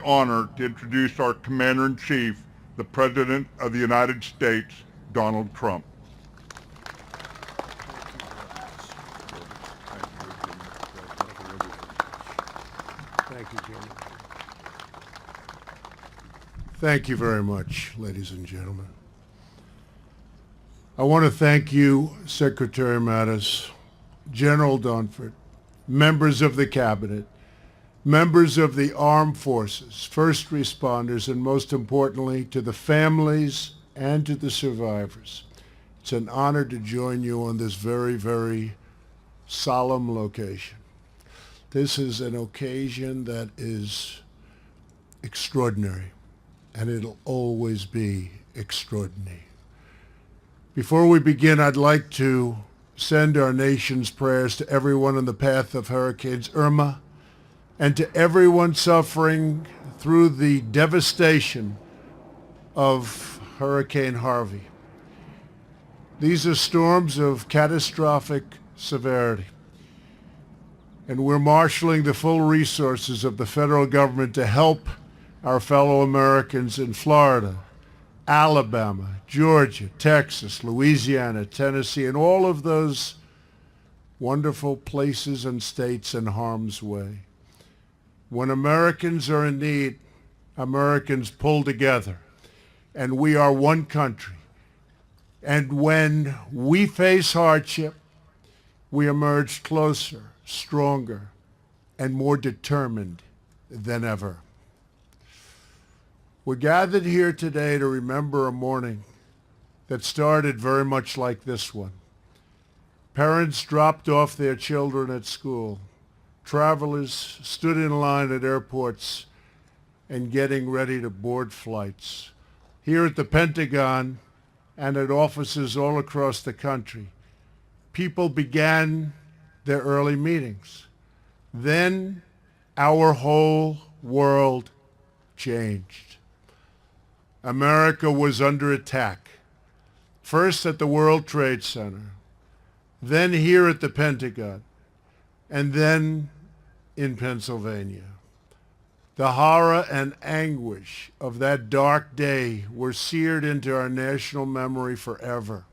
honor to introduce our Commander-in-Chief, the President of the United States, Donald Trump. Thank you, Jim. Thank you very much, ladies and gentlemen. I want to thank you, Secretary Mattis, General Dunford, members of the Cabinet, members of the armed forces, first responders, and most importantly, to the families and to the survivors. It's an honor to join you on this very, very solemn location. This is an occasion that is extraordinary, and it'll always be extraordinary. Before we begin, I'd like to send our nation's prayers to everyone in the path of Hurricanes Irma and to everyone suffering through the devastation of Hurricane Harvey. These are storms of catastrophic severity, and we're marshaling the full resources of the federal government to help our fellow Americans in Florida, Alabama, Georgia, Texas, Louisiana, Tennessee, and all of those wonderful places and states in harm's way. When Americans are in need, Americans pull together, and we are one country. And when we face hardship, we emerge closer, stronger, and more determined than ever. We're gathered here today to remember a morning that started very much like this one. Parents dropped off their children at school. Travelers stood in line at airports and getting ready to board flights. Here at the Pentagon and at offices all across the country, people began their early meetings. Then our whole world changed. America was under attack, first at the World Trade Center, then here at the Pentagon, and then in Pennsylvania. The horror and anguish of that dark day were seared into our national memory forever.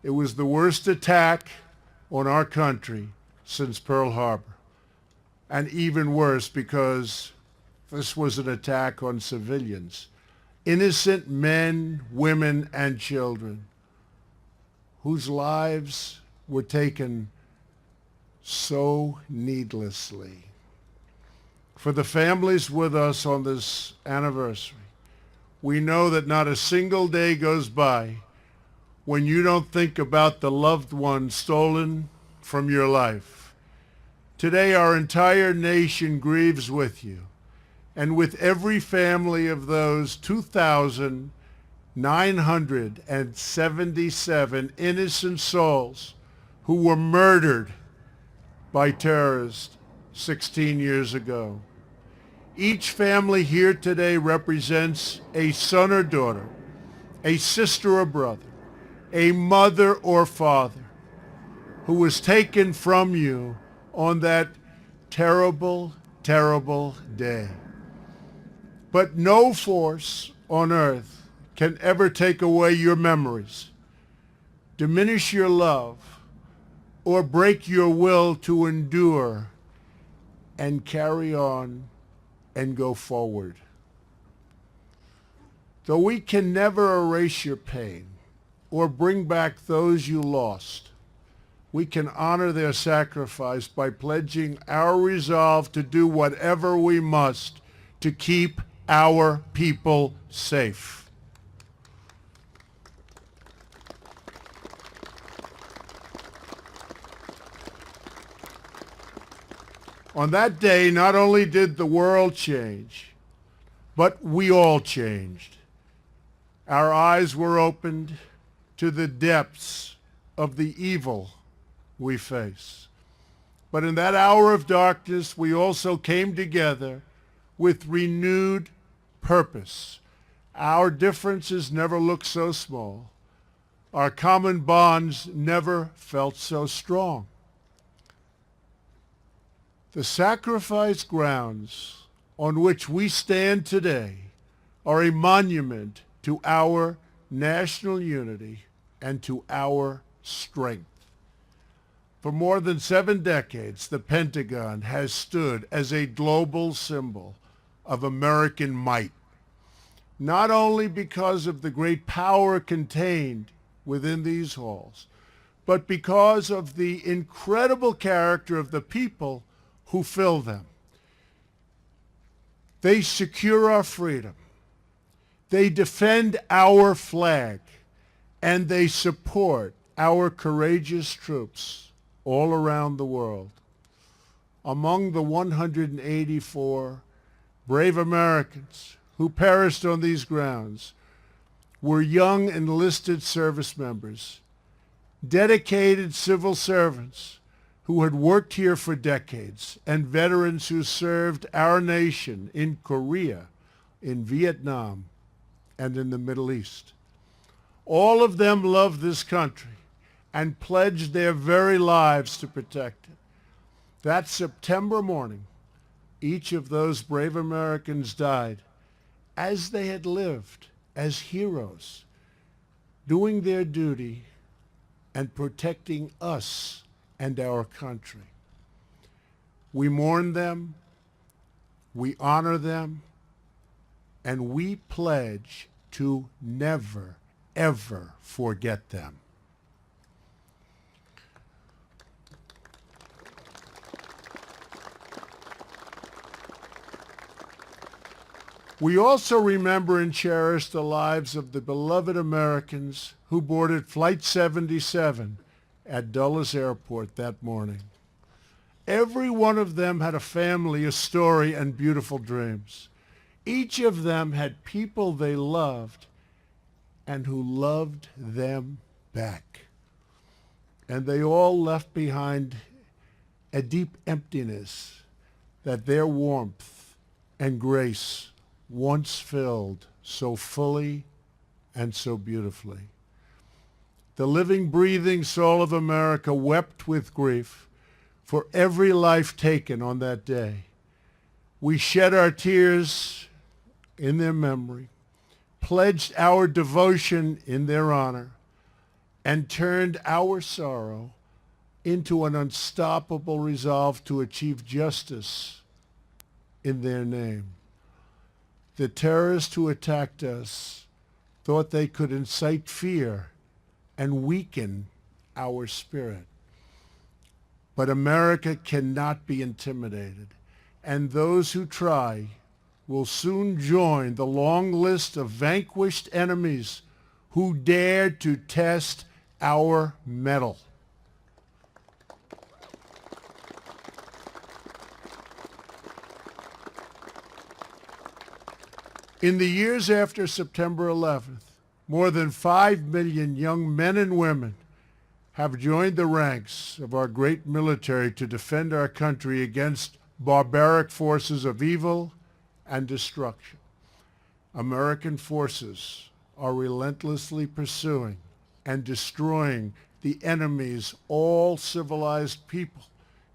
It was the worst attack on our country since Pearl Harbor, and even worse because this was an attack on civilians, innocent men, women, and children whose lives were taken so needlessly. For the families with us on this anniversary, we know that not a single day goes by when you don't think about the loved one stolen from your life. Today, our entire nation grieves with you, and with every family of those 2,977 innocent souls who were murdered by terrorists 16 years ago. Each family here today represents a son or daughter, a sister or brother, a mother or father who was taken from you on that terrible, terrible day. But no force on earth can ever take away your memories, diminish your love, or break your will to endure and carry on and go forward. Though we can never erase your pain or bring back those you lost, we can honor their sacrifice by pledging our resolve to do whatever we must to keep our people safe. On that day, not only did the world change, but we all changed. Our eyes were opened to the depths of the evil we face. But in that hour of darkness, we also came together with renewed purpose. Our differences never looked so small. Our common bonds never felt so strong. The sacrifice grounds on which we stand today are a monument to our national unity and to our strength. For more than 7 decades, the Pentagon has stood as a global symbol of American might, not only because of the great power contained within these halls, but because of the incredible character of the people who fill them. They secure our freedom. They defend our flag, and they support our courageous troops all around the world. Among the 184 brave Americans who perished on these grounds were young enlisted service members, dedicated civil servants who had worked here for decades, and veterans who served our nation in Korea, in Vietnam, and in the Middle East. All of them loved this country and pledged their very lives to protect it. That September morning, each of those brave Americans died as they had lived, as heroes, doing their duty and protecting us and our country. We mourn them, we honor them, and we pledge to never, ever forget them. We also remember and cherish the lives of the beloved Americans who boarded Flight 77 at Dulles Airport that morning. Every one of them had a family, a story, and beautiful dreams. Each of them had people they loved and who loved them back. And they all left behind a deep emptiness that their warmth and grace once filled so fully and so beautifully. The living, breathing soul of America wept with grief for every life taken on that day. We shed our tears in their memory, pledged our devotion in their honor, and turned our sorrow into an unstoppable resolve to achieve justice in their name. The terrorists who attacked us thought they could incite fear and weaken our spirit. But America cannot be intimidated, and those who try will soon join the long list of vanquished enemies who dared to test our mettle. In the years after September 11th, more than 5 million young men and women have joined the ranks of our great military to defend our country against barbaric forces of evil and destruction. American forces are relentlessly pursuing and destroying the enemy's all civilized people,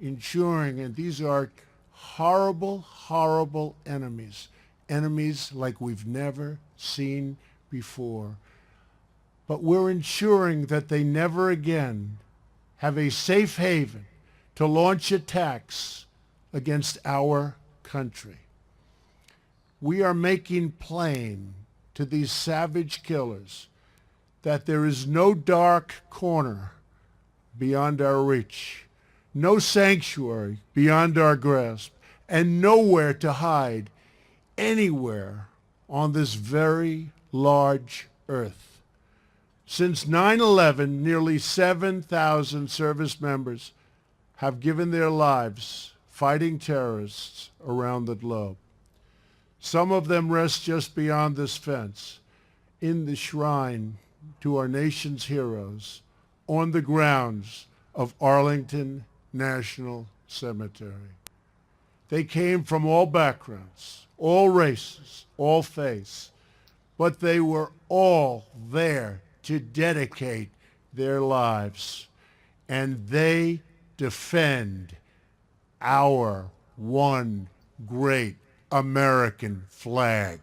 ensuring, and these are horrible, horrible enemies, enemies like we've never seen before. But we're ensuring that they never again have a safe haven to launch attacks against our country. We are making plain to these savage killers that there is no dark corner beyond our reach, no sanctuary beyond our grasp, and nowhere to hide anywhere on this very large earth. Since 9/11, nearly 7,000 service members have given their lives fighting terrorists around the globe. Some of them rest just beyond this fence, in the shrine to our nation's heroes, on the grounds of Arlington National Cemetery. They came from all backgrounds, all races, all faiths, but they were all there to dedicate their lives, and they defend our one great American flag.